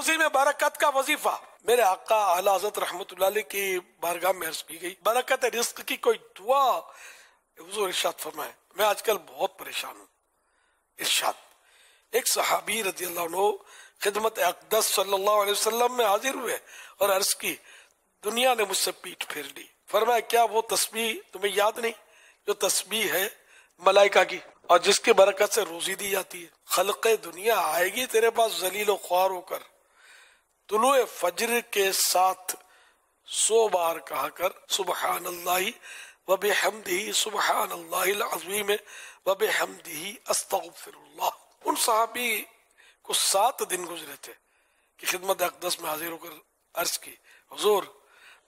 روزی میں برکت کا وظیفہ میرے آقا اعلی حضرت رحمت اللہ علیہ کی بارگاہ میں عرض کی گئی، برکت رزق کی کوئی دعا؟ حضور ارشاد فرمائے میں آج کل بہت پریشان ہوں۔ ارشاد ایک صحابی رضی اللہ عنہ خدمت اقدس صلی اللہ علیہ وسلم میں حاضر ہوئے اور عرض کی دنیا نے مجھ سے پیٹھ پھیر لی۔ فرمایا کیا وہ تسبیح تمہیں یاد نہیں جو تسبیح ہے ملائکہ کی اور جس کی برکت سے روزی دی جاتی ہے؟ خلق دنیا آئے گی تیرے پاس ذلیل و خوار ہو کر، طلوع فجر کے ساتھ 100 بار کہا کر سبحان اللہ وبحمدہ سبحان اللہ العظیم وبحمدہ استغفر اللہ۔ ان صحابی کو 7 دن گزرے تھے کہ خدمت اقدس میں حاضر ہو کر عرض کی حضور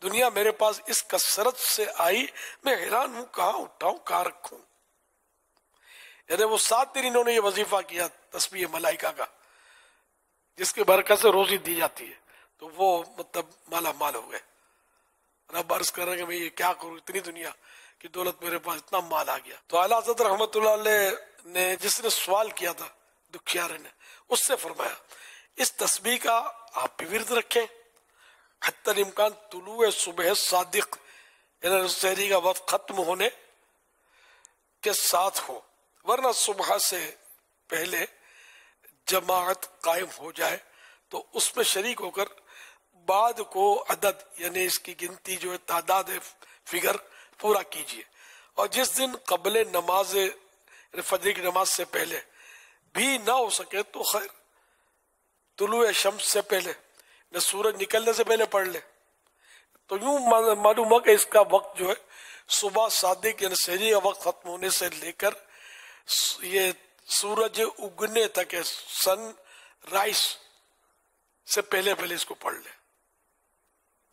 دنیا میرے پاس اس کثرت سے آئی، میں حیران ہوں کہاں اٹھاؤں کہاں رکھوں۔ یعنی وہ 7 دن انہوں نے یہ وظیفہ کیا تسبیح ملائکہ کا جس کی برکت سے روزی دی جاتی ہے، تو وہ مطلب مالا مال ہو گئے۔ رب عرض کر رہے ہیں کہ میں یہ کیا کروں، اتنی دنیا کی دولت میرے پاس، اتنا مال آ گیا۔ تو اعلیٰ حضرت رحمت اللہ علیہ نے جس نے سوال کیا تھا دکھیارے نے، اس سے فرمایا اس تسبیح کا آپ بھی ورد رکھیں حتی الامکان طلوع صبح صادق یعنی سحری کا وقت ختم ہونے کے ساتھ ہو، ورنہ صبح سے پہلے جماعت قائم ہو جائے تو اس میں شریک ہو کر بعد کو عدد یعنی اس کی گنتی جو ہے تعداد فگر پورا کیجیے، اور جس دن قبل نماز یعنی فجر کی نماز سے پہلے بھی نہ ہو سکے تو خیر طلوع شمس سے پہلے نہ سورج نکلنے سے پہلے پڑھ لے۔ تو یوں معلوم ہو کہ اس کا وقت جو ہے صبح صادق یعنی سحری کا وقت ختم ہونے سے لے کر یہ سورج اگنے تک ہے، سن رائز سے پہلے اس کو پڑھ لے،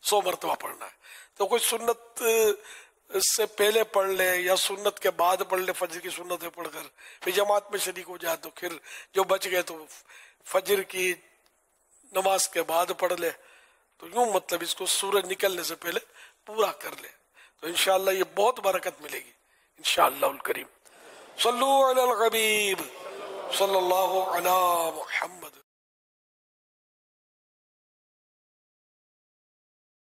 100 مرتبہ پڑھنا ہے۔ تو کوئی سنت سے پہلے پڑھ لے یا سنت کے بعد پڑھ لے، فجر کی سنت پڑھ کر پھر جماعت میں شریک ہو جائے تو پھر جو بچ گئے تو فجر کی نماز کے بعد پڑھ لے، تو یوں مطلب اس کو سورج نکلنے سے پہلے پورا کر لے تو انشاءاللہ یہ بہت برکت ملے گی انشاءاللہ الکریم۔ صلو علی الحبیب صلی اللہ علی محمد۔